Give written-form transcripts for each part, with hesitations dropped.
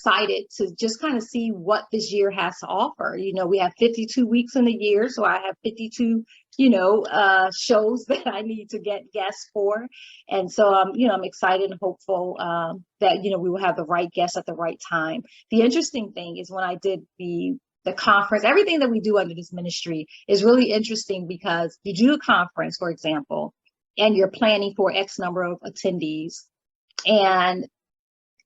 excited to just kind of see what this year has to offer. You know, we have 52 weeks in the year, so I have 52, shows that I need to get guests for. And so, I'm excited and hopeful that, we will have the right guests at the right time. The interesting thing is when I did the conference, everything that we do under this ministry is really interesting because you do a conference, for example, and you're planning for X number of attendees. And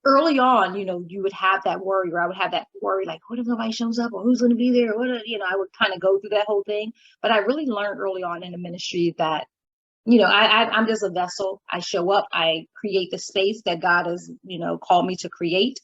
early on, you would have that worry, or I would have that worry, like, what if nobody shows up, or who's going to be there? I would kind of go through that whole thing. But I really learned early on in the ministry that, I'm just a vessel. I show up, I create the space that God has, called me to create,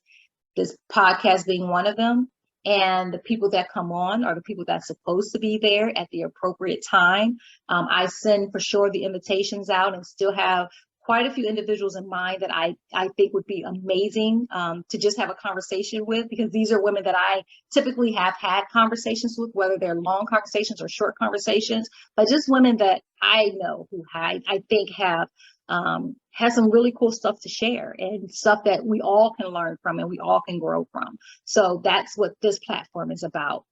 this podcast being one of them. And the people that come on are the people that's supposed to be there at the appropriate time. I send for sure the invitations out and still have quite a few individuals in mind that I think would be amazing to just have a conversation with, because these are women that I typically have had conversations with, whether they're long conversations or short conversations, but just women that I know who I think have some really cool stuff to share and stuff that we all can learn from and we all can grow from. So that's what this platform is about.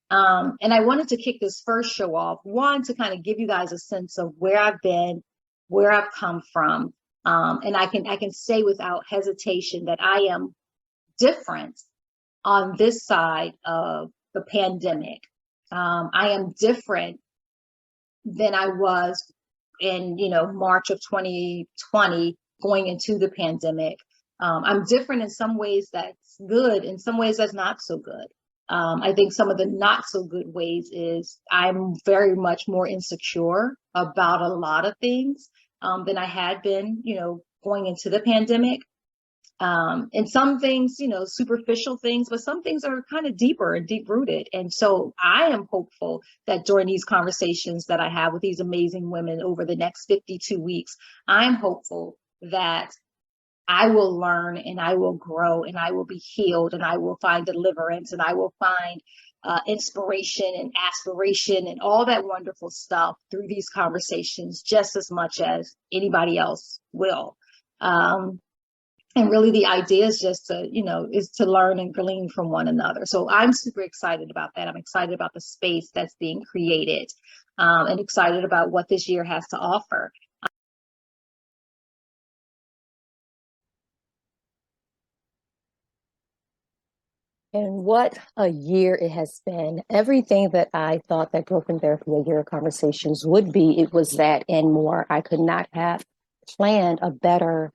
And I wanted to kick this first show off, one, to kind of give you guys a sense of where I've been, where I've come from. And I can say without hesitation that I am different on this side of the pandemic. I am different than I was in, March of 2020 going into the pandemic. I'm different in some ways that's good, in some ways that's not so good. I think some of the not so good ways is I'm very much more insecure about a lot of things than I had been, going into the pandemic. And some things, superficial things, but some things are kind of deeper and deep rooted. And so I am hopeful that during these conversations that I have with these amazing women over the next 52 weeks, I'm hopeful that I will learn and I will grow and I will be healed and I will find deliverance and I will find inspiration and aspiration and all that wonderful stuff through these conversations, just as much as anybody else will. And really the idea is just to, is to learn and glean from one another. So I'm super excited about that. I'm excited about the space that's being created and excited about what this year has to offer. And what a year it has been. Everything that I thought that Girlfriend Therapy, a year of conversations would be, it was that and more. I could not have planned a better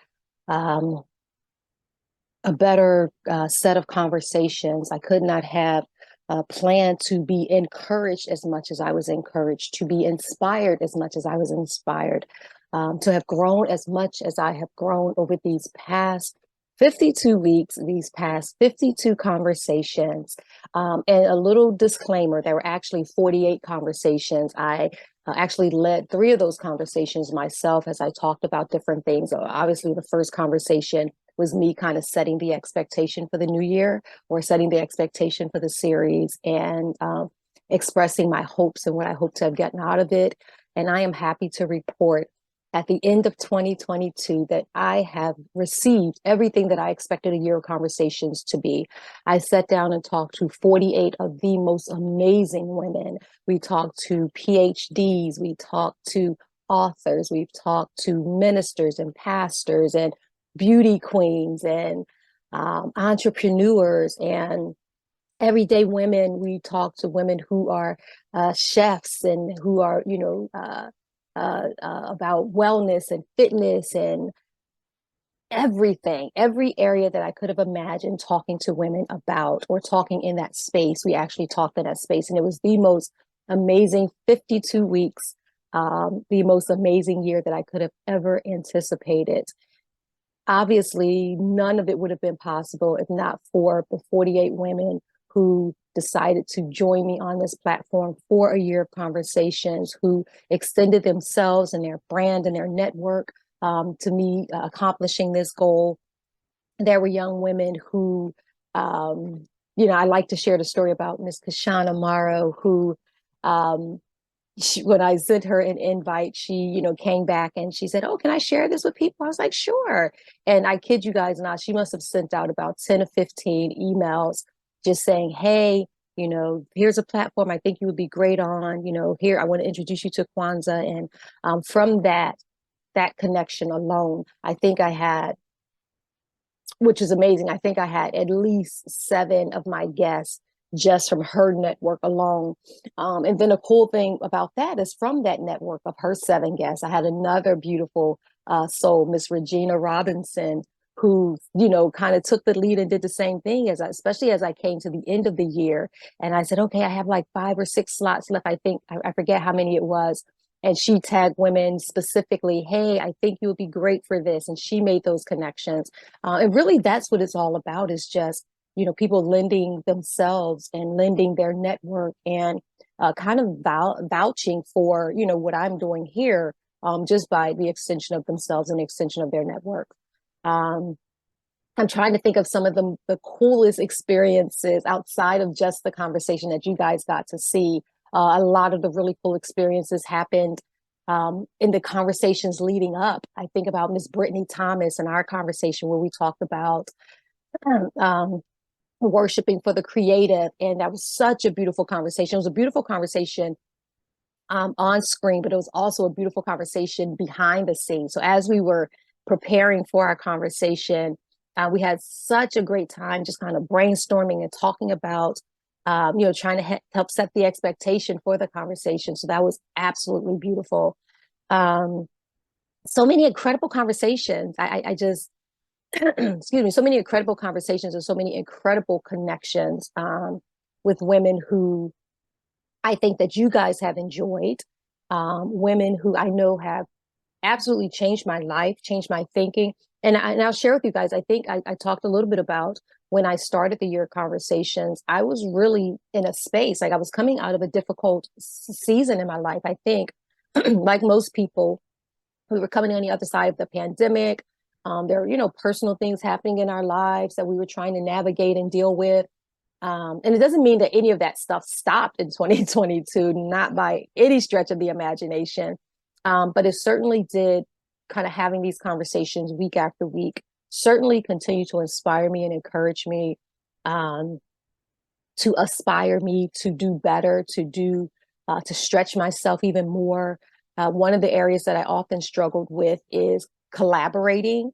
set of conversations. I could not have planned to be encouraged as much as I was encouraged, to be inspired as much as I was inspired, to have grown as much as I have grown over these past 52 weeks, these past 52 conversations. And a little disclaimer, there were actually 48 conversations. I actually led 3 of those conversations myself as I talked about different things. Obviously, the first conversation was me kind of setting the expectation for the new year, or setting the expectation for the series, and expressing my hopes and what I hope to have gotten out of it. And I am happy to report at the end of 2022 that I have received everything that I expected a year of conversations to be. I sat down and talked to 48 of the most amazing women. We talked to PhDs, we talked to authors, we've talked to ministers and pastors and beauty queens and entrepreneurs and everyday women. We talk to women who are chefs and who are, about wellness and fitness and everything, every area that I could have imagined talking to women about, or talking in that space. We actually talked in that space, and it was the most amazing 52 weeks, the most amazing year that I could have ever anticipated. Obviously, none of it would have been possible if not for the 48 women who decided to join me on this platform for a year of conversations, who extended themselves and their brand and their network to me accomplishing this goal. There were young women who, I like to share the story about Miss Kashana Morrow, who when I sent her an invite, she, came back and she said, "Oh, can I share this with people?" I was like, "Sure." And I kid you guys not, she must have sent out about 10 or 15 emails just saying, "Hey, here's a platform I think you would be great on. Here, I want to introduce you to Kwanza." And from that connection alone, I think I had, which is amazing. I think I had at least 7 of my guests just from her network alone. And then a cool thing about that is from that network of her 7 guests, I had another beautiful soul, Miss Regina Robinson, who, kind of took the lead and did the same thing especially as I came to the end of the year. And I said, okay, I have like 5 or 6 slots left. I think, I forget how many it was. And she tagged women specifically, "Hey, I think you would be great for this." And she made those connections. And really, that's what it's all about, is just, people lending themselves and lending their network and kind of vouching for, what I'm doing here, just by the extension of themselves and the extension of their network. Um, I'm trying to think of some of the coolest experiences outside of just the conversation that you guys got to see. A lot of the really cool experiences happened in the conversations leading up. I think about Miss Brittany Thomas and our conversation where we talked about um, worshiping for the creative. And that was such a beautiful conversation. It was a beautiful conversation on screen, but it was also a beautiful conversation behind the scenes. So as we were preparing for our conversation, we had such a great time just kind of brainstorming and talking about, trying to help set the expectation for the conversation. So that was absolutely beautiful. So many incredible conversations. I just, excuse me, so many incredible conversations and so many incredible connections with women who I think that you guys have enjoyed, women who I know have absolutely changed my life, changed my thinking. And I'll share with you guys, I think I talked a little bit about when I started the year conversations, I was really in a space, like I was coming out of a difficult season in my life. I think, like most people, we were coming on the other side of the pandemic. There were, personal things happening in our lives that we were trying to navigate and deal with. And it doesn't mean that any of that stuff stopped in 2022, not by any stretch of the imagination. But it certainly did, kind of having these conversations week after week, certainly continue to inspire me and encourage me, to aspire me to do better, to stretch myself even more. One of the areas that I often struggled with is collaborating.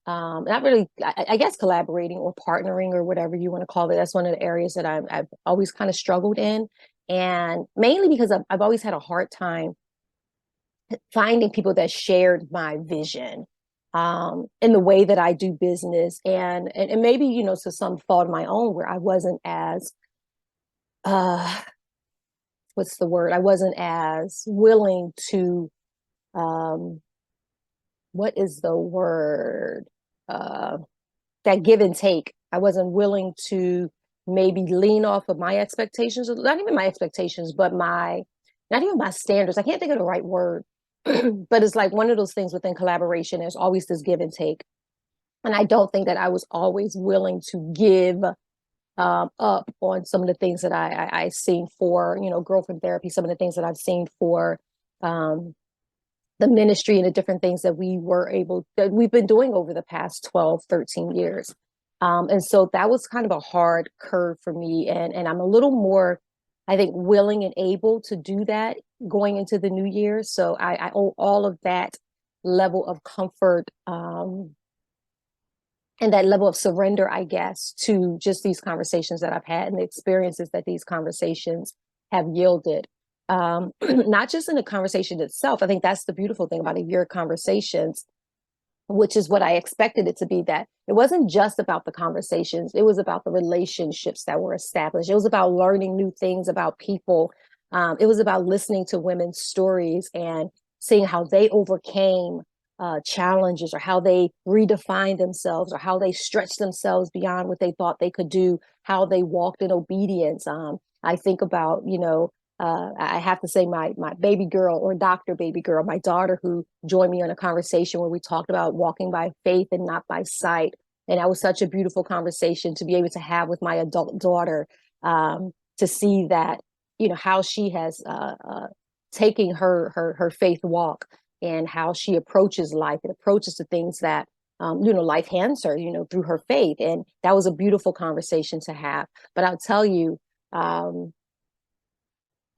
Not really, I guess collaborating or partnering or whatever you want to call it. That's one of the areas that I've always kind of struggled in. And mainly because I've always had a hard time finding people that shared my vision in the way that I do business. And maybe, to some fault of my own, where I wasn't as, what's the word? I wasn't as willing to, what is the word? That give and take. I wasn't willing to maybe lean off of my expectations, not even my expectations, but not even my standards. I can't think of the right word, but it's like one of those things within collaboration. There's always this give and take. And I don't think that I was always willing to give up on some of the things that I've seen for, girlfriend therapy, some of the things that I've seen for the ministry and the different things that we've been doing over the past 12, 13 years. And so that was kind of a hard curve for me. And I'm a little more, I think, willing and able to do that going into the new year. So I owe all of that level of comfort and that level of surrender, I guess, to just these conversations that I've had and the experiences that these conversations have yielded. Not just in the conversation itself. I think that's the beautiful thing about a year of conversations, which is what I expected it to be, that it wasn't just about the conversations. It was about the relationships that were established. It was about learning new things about people. It was about listening to women's stories and seeing how they overcame challenges, or how they redefined themselves, or how they stretched themselves beyond what they thought they could do, how they walked in obedience. I think about, I have to say my baby girl, or Dr. Baby Girl, my daughter, who joined me on a conversation where we talked about walking by faith and not by sight. And that was such a beautiful conversation to be able to have with my adult daughter, to see that, how she has taking her faith walk and how she approaches life and approaches the things that life hands her, through her faith. And that was a beautiful conversation to have. But I'll tell you,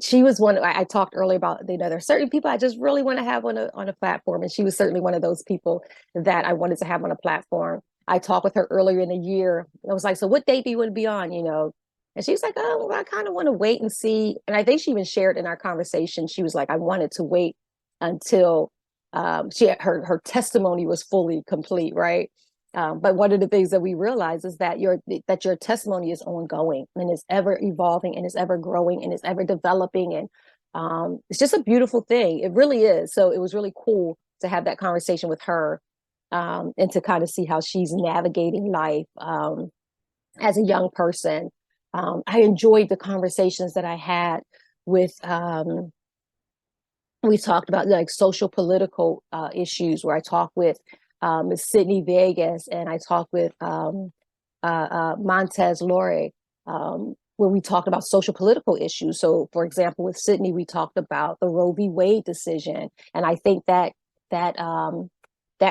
she was one. I talked earlier about, there are certain people I just really want to have on a platform, and she was certainly one of those people that I wanted to have on a platform. I talked with her earlier in the year. I was like, "So what date do you want to be on?" And she's like, "Oh, well, I kind of want to wait and see." And I think she even shared in our conversation, she was like, "I wanted to wait until her testimony was fully complete, right?" But one of the things that we realize is that your testimony is ongoing and is ever evolving and is ever growing and is ever developing, and it's just a beautiful thing. It really is. So it was really cool to have that conversation with her, and to kind of see how she's navigating life as a young person. I enjoyed the conversations that I had with. We talked about like social political issues, where I talked with Ms. Sydney Vegas, and I talked with Montez Lore, where we talked about social political issues. So, for example, with Sydney, we talked about the Roe v. Wade decision, and I think that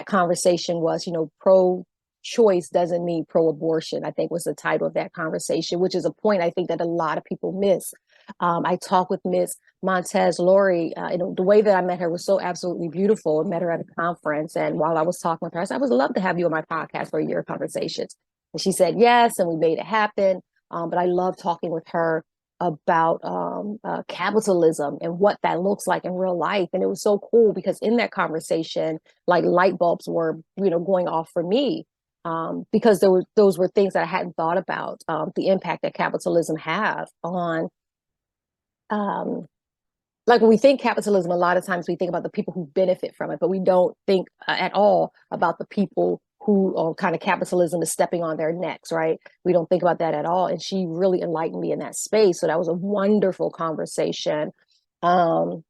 conversation was, pro-choice doesn't mean pro-abortion, I think was the title of that conversation, which is a point I think that a lot of people miss. I talked with Ms. Montez Lore. The way that I met her was so absolutely beautiful. I met her at a conference, and while I was talking with her, I said, "I would love to have you on my podcast for your conversations." And she said yes, and we made it happen. But I love talking with her about capitalism and what that looks like in real life. And it was so cool because in that conversation, like light bulbs were, going off for me, because those were things that I hadn't thought about, the impact that capitalism have on. Like when we think capitalism, a lot of times we think about the people who benefit from it, but we don't think at all about the people who are kind of capitalism is stepping on their necks, right? We don't think about that at all. And she really enlightened me in that space. So that was a wonderful conversation. So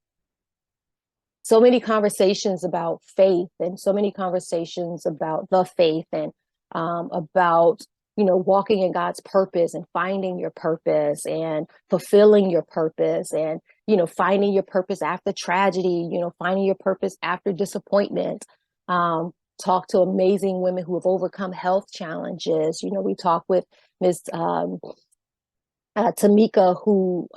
many conversations about faith, and so many conversations about the faith, and about walking in God's purpose and finding your purpose and fulfilling your purpose, and finding your purpose after tragedy, finding your purpose after disappointment. Talk to amazing women who have overcome health challenges. We talk with Ms. Tamika, who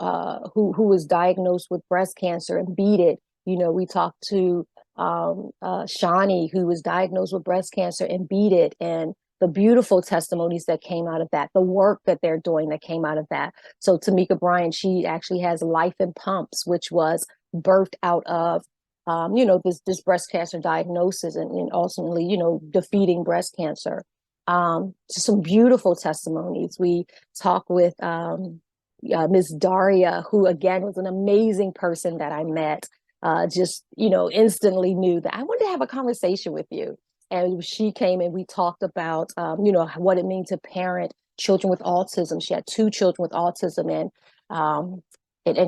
was diagnosed with breast cancer and beat it. We talked to Shawnee, who was diagnosed with breast cancer and beat it, and the beautiful testimonies that came out of that, the work that they're doing that came out of that. So Tamika Bryant, she actually has Life in Pumps, which was birthed out of this breast cancer diagnosis, and ultimately, defeating breast cancer. Just some beautiful testimonies. We talk with Ms. Daria, who again was an amazing person that I met. Just instantly knew that I wanted to have a conversation with you. And she came and we talked about what it means to parent children with autism. She had 2 children with autism, and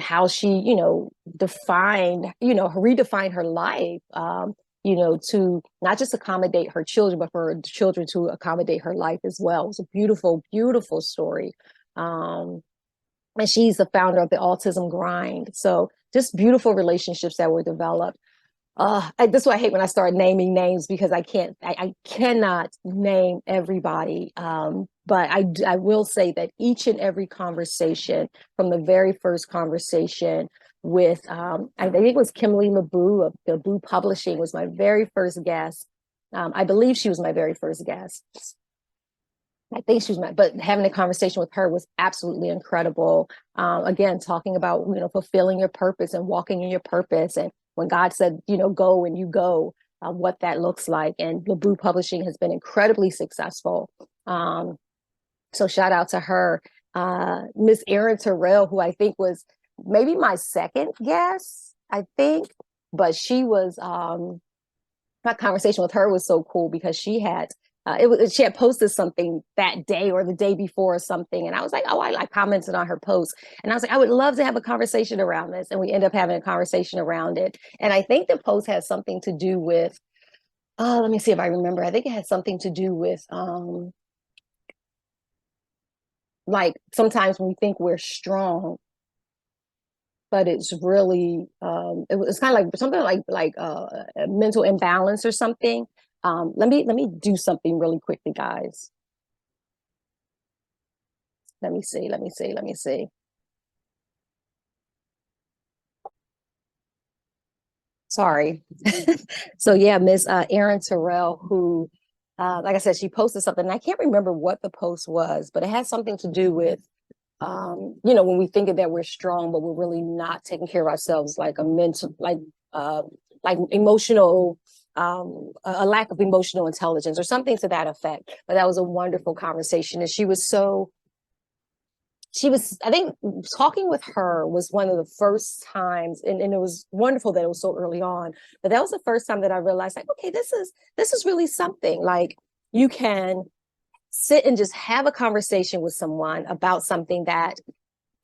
how she redefined her life, to not just accommodate her children, but for her children to accommodate her life as well. It was a beautiful, beautiful story. And she's the founder of the Autism Grind. So just beautiful relationships that were developed. This is why I hate when I start naming names, because I cannot name everybody. But I will say that each and every conversation, from the very first conversation with, I think it was Kimberly LeBou of LeBou Publishing was my very first guest. I believe she was my very first guest. I think she was but having a conversation with her was absolutely incredible. Again, talking about, fulfilling your purpose and walking in your purpose. And when God said, go, and you go, what that looks like. And LeBou Publishing has been incredibly successful. So shout out to her. Miss Erin Terrell, who I think was maybe my second guest, I think, but she was, my conversation with her was so cool because she had she had posted something that day or the day before or something, and I was like, oh, I commented on her post, and I was like, I would love to have a conversation around this, and we end up having a conversation around it. And I think the post has something to do with, let me see if I remember. I think it had something to do with like sometimes when we think we're strong, but it's really it's kind of like something like a mental imbalance or something. Let me do something really quickly, guys. Let me see. Sorry. So yeah, Miss Erin Terrell, who, like I said, she posted something. And I can't remember what the post was, but it had something to do with, when we think that we're strong, but we're really not taking care of ourselves, like a mental, like emotional, a lack of emotional intelligence or something to that effect. But that was a wonderful conversation, and I think talking with her was one of the first times, and it was wonderful that it was so early on, but that was the first time that I realized, like, okay, this is really something. Like, you can sit and just have a conversation with someone about something that,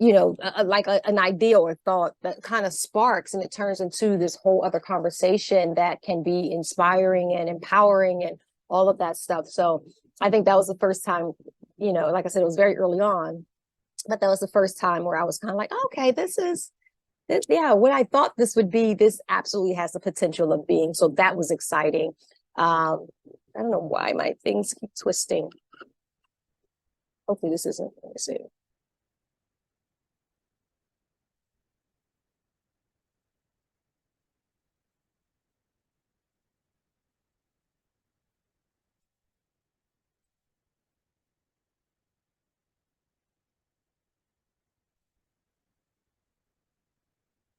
an idea or thought that kind of sparks, and it turns into this whole other conversation that can be inspiring and empowering and all of that stuff. So I think that was the first time, like I said, it was very early on, but that was the first time where I was kind of like, oh, okay, yeah, what I thought this would be, this absolutely has the potential of being. So that was exciting. I don't know why my things keep twisting. Hopefully this isn't, let me see.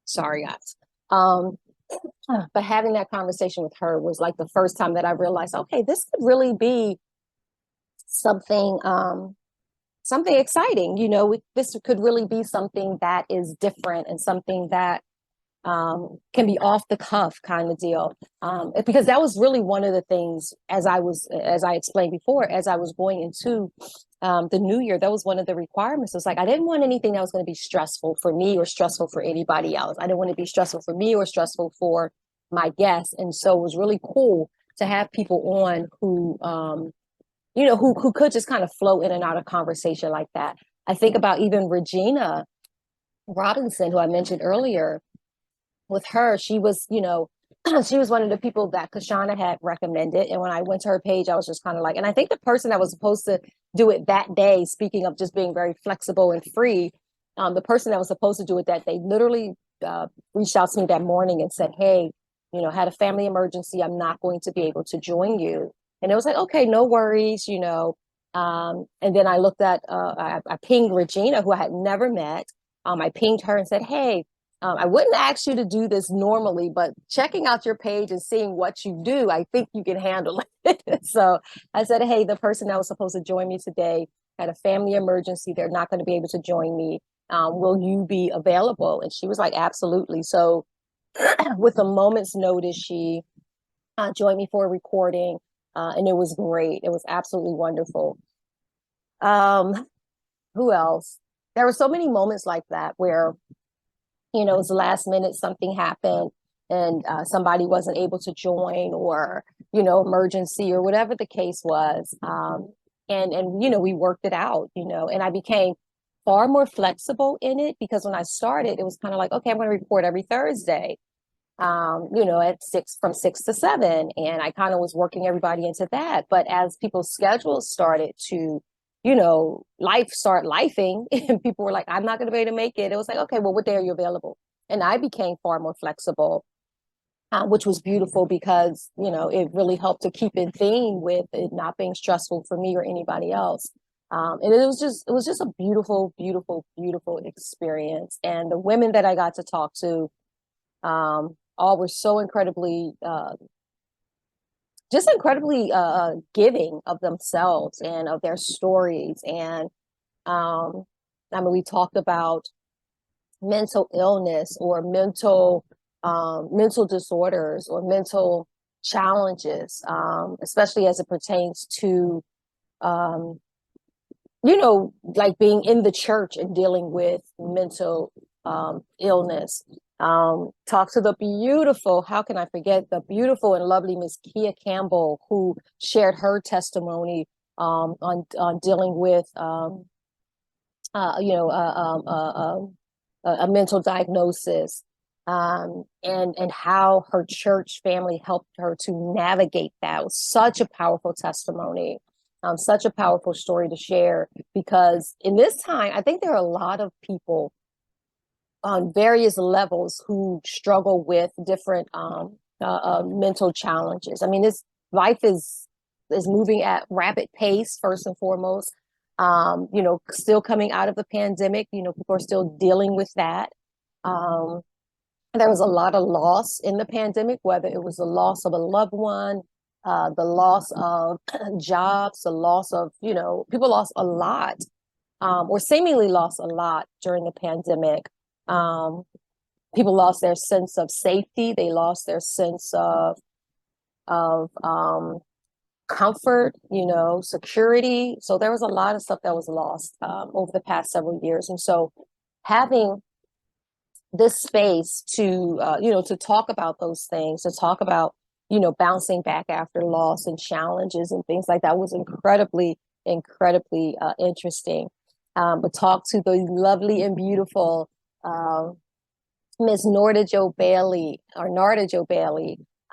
Sorry, guys. Um, but having that conversation with her was like the first time that I realized, okay, this could really be something, something exciting. This could really be something that is different and something that can be off the cuff kind of deal. Because that was really one of the things, as I explained before, as I was going into the new year, that was one of the requirements. It's like, I didn't want anything that was going to be stressful for me or stressful for anybody else. I didn't want to be stressful for me or stressful for my guests. And so it was really cool to have people on who could just kind of flow in and out of conversation like that. I think about even Regina Robinson, who I mentioned earlier. With her, she was, she was one of the people that Kashana had recommended. And when I went to her page, I was just kind of like, and I think the person that was supposed to do it that day, speaking of just being very flexible and free, the person that was supposed to do it that day literally reached out to me that morning and said, hey, had a family emergency. I'm not going to be able to join you. And it was like, okay, no worries. And then I looked at, I pinged Regina, who I had never met. I pinged her and said, hey, I wouldn't ask you to do this normally, but checking out your page and seeing what you do, I think you can handle it. So I said, hey, the person that was supposed to join me today had a family emergency. They're not going to be able to join me. Will you be available? And she was like, absolutely. So with a moment's notice, she joined me for a recording, and it was great. It was absolutely wonderful. Who else? There were so many moments like that where it was last minute, something happened and somebody wasn't able to join, or emergency or whatever the case was, and we worked it out, and I became far more flexible in it, because when I started, it was kind of like, okay, I'm going to record every Thursday, at 6 from 6 to 7, and I kind of was working everybody into that. But as people's schedules started to life start lifing, and people were like, I'm not going to be able to make it. It was like, okay, well, what day are you available? And I became far more flexible, which was beautiful, because, it really helped to keep in theme with it not being stressful for me or anybody else. And it was just a beautiful, beautiful, beautiful experience. And the women that I got to talk to, all were so incredibly, just incredibly giving of themselves and of their stories. And we talked about mental illness or mental disorders or mental challenges, especially as it pertains to, like being in the church and dealing with mental illness. Talk to the beautiful, how can I forget, the beautiful and lovely Miss Kia Campbell, who shared her testimony on dealing with a mental diagnosis, and how her church family helped her to navigate that. It was such a powerful testimony, such a powerful story to share, because in this time, I think there are a lot of people on various levels who struggle with different mental challenges. I mean, this life is moving at rapid pace, first and foremost. Still coming out of the pandemic, people are still dealing with that. There was a lot of loss in the pandemic, whether it was the loss of a loved one, the loss of jobs, the loss of, people lost a lot, or seemingly lost a lot during the pandemic. People lost their sense of safety. They lost their sense of comfort, security. So there was a lot of stuff that was lost over the past several years. And so having this space to, to talk about those things, to talk about, bouncing back after loss and challenges and things like that was incredibly interesting. But talk to the lovely and beautiful Miss Narda Jo Bailey,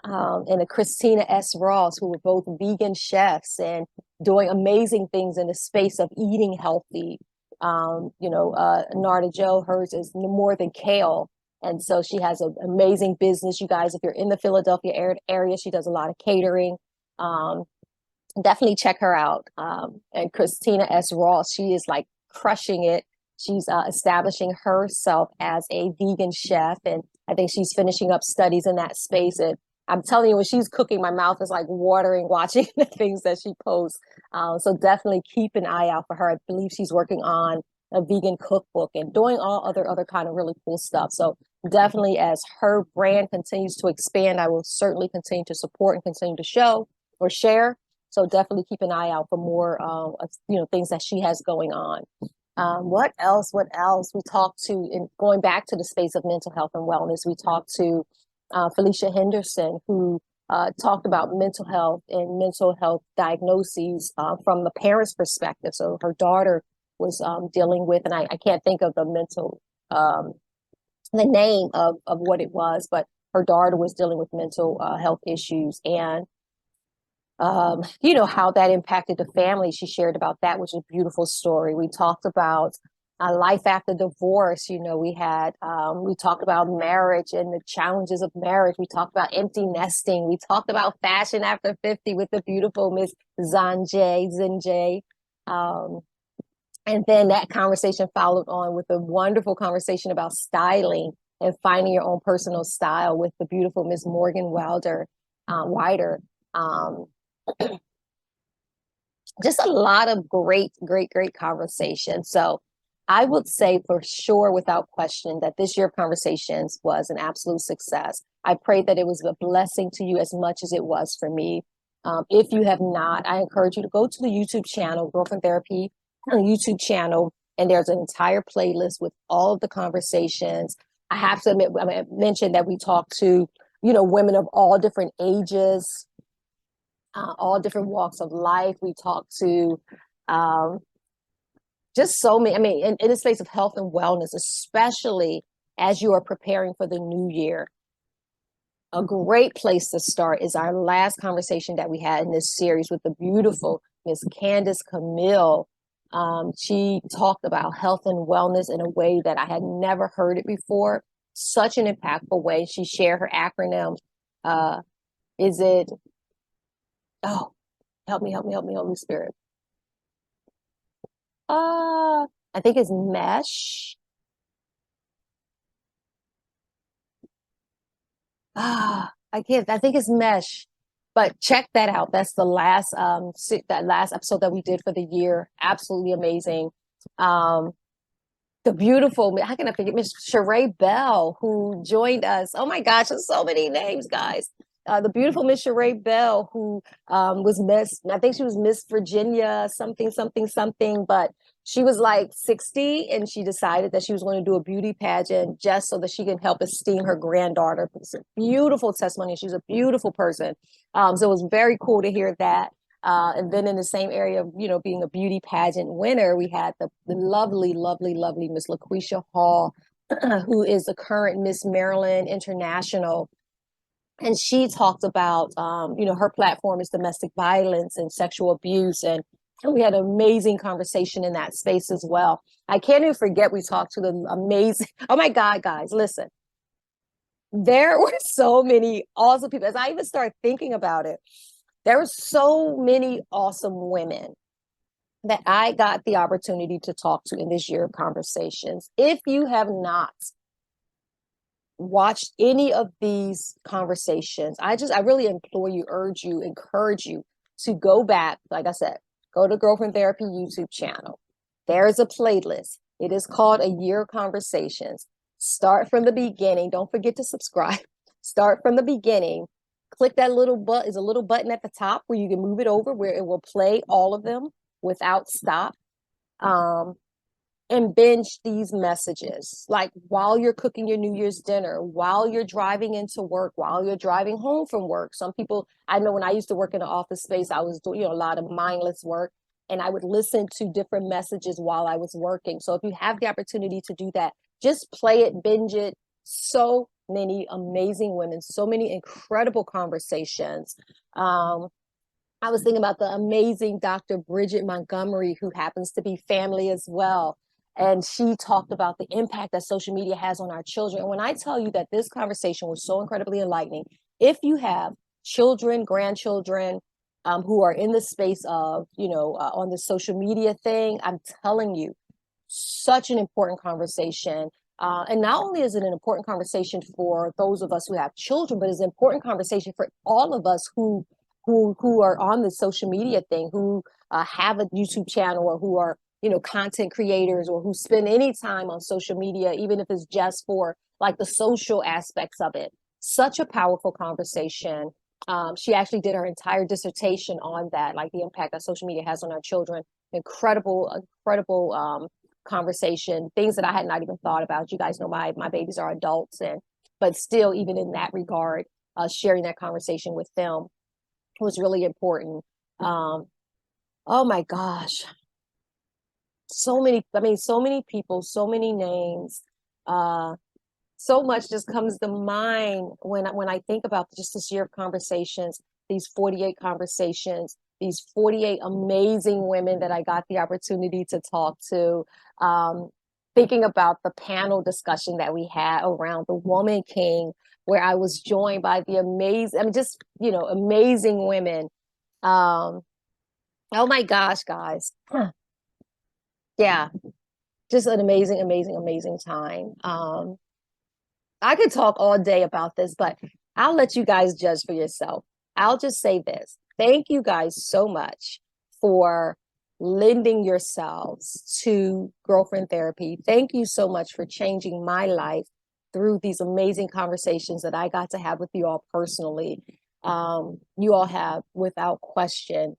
and Christina S. Ross, who were both vegan chefs and doing amazing things in the space of eating healthy. Narda Jo, hers is more than kale. And so she has an amazing business. You guys, if you're in the Philadelphia area, she does a lot of catering. Definitely check her out. And Christina S. Ross, she is like crushing it. She's establishing herself as a vegan chef. And I think she's finishing up studies in that space. And I'm telling you, when she's cooking, my mouth is like watering, watching the things that she posts. So definitely keep an eye out for her. I believe she's working on a vegan cookbook and doing all other kind of really cool stuff. So definitely, as her brand continues to expand, I will certainly continue to support and continue to show or share. So definitely keep an eye out for more, things that she has going on. What else? We talked to, in going back to the space of mental health and wellness, we talked to Felicia Henderson, who talked about mental health and mental health diagnoses from the parents' perspective. So her daughter was dealing with, and I can't think of the name of what it was, but her daughter was dealing with mental health issues, and how that impacted the family. She shared about that, which is a beautiful story. We talked about life after divorce. We talked about marriage and the challenges of marriage. We talked about empty nesting. We talked about fashion after 50 with the beautiful Miss Zinjay. And then that conversation followed on with a wonderful conversation about styling and finding your own personal style with the beautiful Miss Morgan Wider. Just a lot of great conversation. So I would say for sure, without question, that this year of conversations was an absolute success. I pray that it was a blessing to you as much as it was for me. If you have not, I encourage you to go to the YouTube channel, Girlfriendtherapy YouTube channel, and there's an entire playlist with all of the conversations. I have to admit, I mentioned that we talked to, women of all different ages, all different walks of life. We talked to just so many, in the space of health and wellness, especially as you are preparing for the new year. A great place to start is our last conversation that we had in this series with the beautiful Miss Candace Camille. She talked about health and wellness in a way that I had never heard it before. Such an impactful way. She shared her acronym. Help me, Holy Spirit. I think it's MESH. I think it's MESH, but check that out. That's the last episode that we did for the year. Absolutely amazing. The beautiful, how can I forget, Miss Sheree Bell, who joined us. Oh my gosh, there's so many names, guys. The beautiful Miss Sheree Bell, who was I think she was Miss Virginia, something, but she was like 60 and she decided that she was going to do a beauty pageant just so that she can help esteem her granddaughter. It's a beautiful testimony. She's a beautiful person. So it was very cool to hear that. And then in the same area of, being a beauty pageant winner, we had the lovely Miss LaQuisha Hall, who is the current Miss Maryland International. And she talked about, her platform is domestic violence and sexual abuse. And we had an amazing conversation in that space as well. I can't even forget we talked to the amazing, oh my God, guys, listen. There were so many awesome people. As I even started thinking about it, there were so many awesome women that I got the opportunity to talk to in this year of conversations. If you have not watched any of these conversations, I really implore you, encourage you to go back. Like I said, go to Girlfriend Therapy YouTube channel. There is a playlist. It is called A Year of Conversations. Start from the beginning. Don't forget to subscribe. Start from the beginning. Click that little button. There's a little button at the top where you can move it over, where it will play all of them without stop. And binge these messages, like while you're cooking your New Year's dinner, while you're driving into work, while you're driving home from work. Some people, I know when I used to work in an office space, I was doing a lot of mindless work, and I would listen to different messages while I was working. So if you have the opportunity to do that, just play it, binge it. So many amazing women, so many incredible conversations. I was thinking about the amazing Dr. Bridget Montgomery, who happens to be family as well. And she talked about the impact that social media has on our children. And when I tell you that this conversation was so incredibly enlightening, if you have children, grandchildren, who are in the space of, on the social media thing, I'm telling you, such an important conversation. And not only is it an important conversation for those of us who have children, but it's an important conversation for all of us who are on the social media thing, who have a YouTube channel, or who are content creators, or who spend any time on social media, even if it's just for like the social aspects of it. Such a powerful conversation. She actually did her entire dissertation on that, like the impact that social media has on our children. Incredible conversation, things that I had not even thought about. You guys know my babies are adults, but still, even in that regard, sharing that conversation with them was really important. Oh my gosh. So many people, so many names, so much just comes to mind when I think about just this year of conversations, these 48 conversations, these 48 amazing women that I got the opportunity to talk to, thinking about the panel discussion that we had around the Woman King, where I was joined by the amazing women. Oh my gosh, guys. Yeah, just an amazing time. I could talk all day about this, but I'll let you guys judge for yourself. I'll just say this. Thank you guys so much for lending yourselves to Girlfriend Therapy. Thank you so much for changing my life through these amazing conversations that I got to have with you all personally. You all have, without question,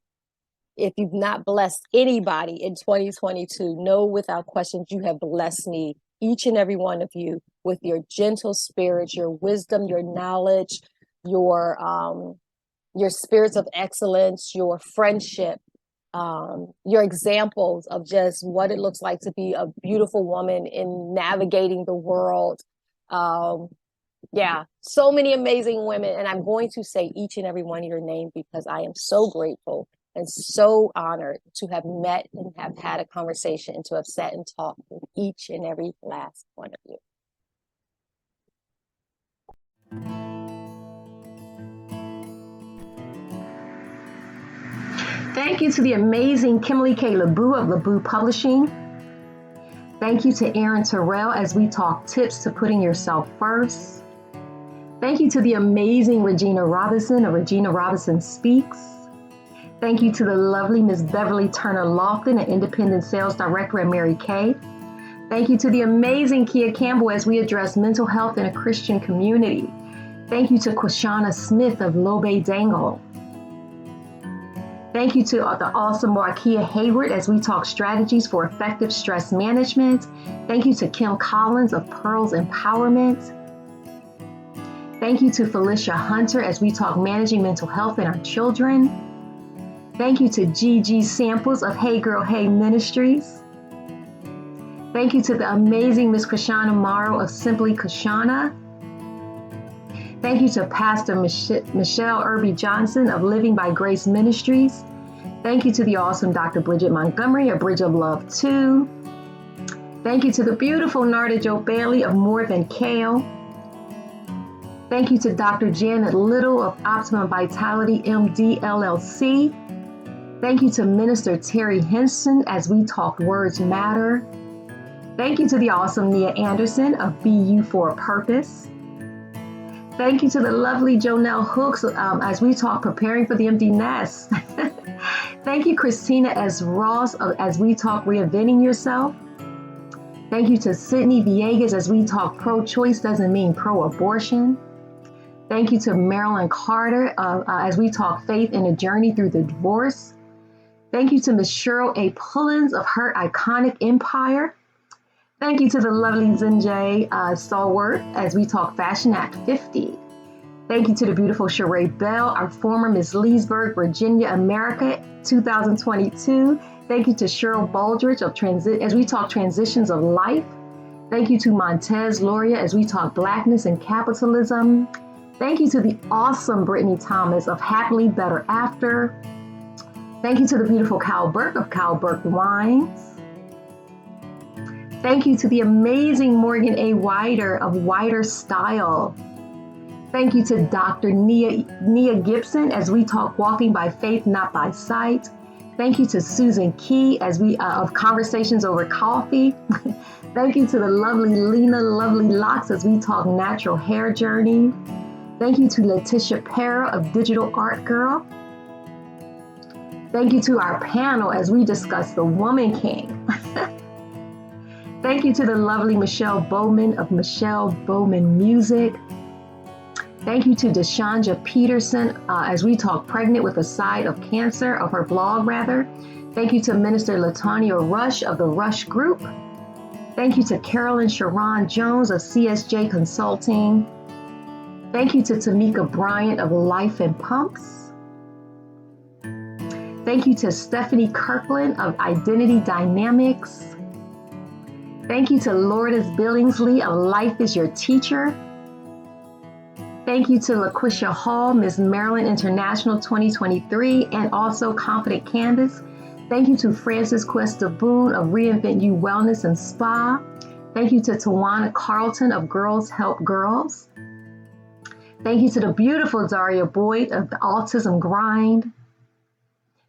if you've not blessed anybody in 2022, know without questions you have blessed me, each and every one of you, with your gentle spirit, your wisdom, your knowledge, your spirits of excellence, your friendship, your examples of just what it looks like to be a beautiful woman in navigating the world. Yeah, so many amazing women. And I'm going to say each and every one of your name because I am so grateful and so honored to have met and have had a conversation and to have sat and talked with each and every last one of you. Thank you to the amazing Kimberly K. LeBou of LeBou Publishing. Thank you to Aaron Terrell as we talk tips to putting yourself first. Thank you to the amazing Regina Robinson of Regina Robinson Speaks. Thank you to the lovely Miss Beverly Turner Lofton, an independent sales director at Mary Kay. Thank you to the amazing Kia Campbell as we address mental health in a Christian community. Thank you to Quashana Smith of Lobe Dangle. Thank you to the awesome Markia Hayward as we talk strategies for effective stress management. Thank you to Kim Collins of Pearls Empowerment. Thank you to Felicia Hunter as we talk managing mental health in our children. Thank you to Gigi Samples of Hey Girl Hey Ministries. Thank you to the amazing Miss Kashana Morrow of Simply Kashana. Thank you to Pastor Michelle Irby Johnson of Living by Grace Ministries. Thank you to the awesome Dr. Bridget Montgomery of Bridge of Love 2. Thank you to the beautiful Narda Jo Bailey of More Than Kale. Thank you to Dr. Janet Little of Optimum Vitality MD LLC. Thank you to Minister Terry Henson as we talk Words Matter. Thank you to the awesome Nia Anderson of BU for a Purpose. Thank you to the lovely Jonelle Hooks as we talk Preparing for the Empty Nest. Thank you, Christina S. Ross as we talk Reinventing Yourself. Thank you to Sydney Villegas as we talk pro-choice doesn't mean pro-abortion. Thank you to Marilyn Carter as we talk faith in a journey through the divorce. Thank you to Ms. Cheryl A. Pullins of her iconic empire. Thank you to the lovely Zinjay Stalwart as we talk Fashion Act 50. Thank you to the beautiful Sheree Bell, our former Miss Leesburg, Virginia, America, 2022. Thank you to Cheryl Baldridge of as we talk Transitions of Life. Thank you to Montez Loria as we talk Blackness and Capitalism. Thank you to the awesome Brittany Thomas of Happily Better After. Thank you to the beautiful Kyle Burke of Kyle Burke Wines. Thank you to the amazing Morgan A. Wider of Wider Style. Thank you to Dr. Nia Gibson as we talk Walking by Faith, Not by Sight. Thank you to Susan Key as we of Conversations Over Coffee. Thank you to the lovely Lena Lovely Locks as we talk Natural Hair Journey. Thank you to Letitia Para of Digital Art Girl. Thank you to our panel as we discuss The Woman King. Thank you to the lovely Michelle Bowman of Michelle Bowman Music. Thank you to Deshanja Peterson as we talk Pregnant with a Side of Cancer, of her blog rather. Thank you to Minister Latanya Rush of the Rush Group. Thank you to Carolyn Sharon Jones of CSJ Consulting. Thank you to Tamika Bryant of Life and Pumps. Thank you to Stephanie Kirkland of Identity Dynamics. Thank you to Lourdes Billingsley of Life is Your Teacher. Thank you to LaQuisha Hall, Ms. Maryland International 2023, and also Confident Canvas. Thank you to Frances Cuesta Boone of Reinvent You Wellness and Spa. Thank you to Tawana Carlton of Girls Help Girls. Thank you to the beautiful Daria Boyd of the Autism Grind.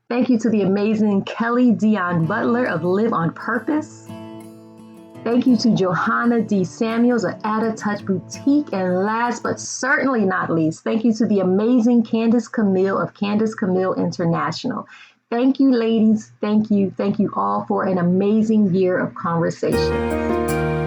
Thank you to the amazing Kelly Dion Butler of Live on Purpose. Thank you to Johanna D. Samuels of Add a Touch Boutique. And last but certainly not least, thank you to the amazing Candace Camille of Candace Camille International. Thank you, ladies. Thank you. Thank you all for an amazing year of conversation.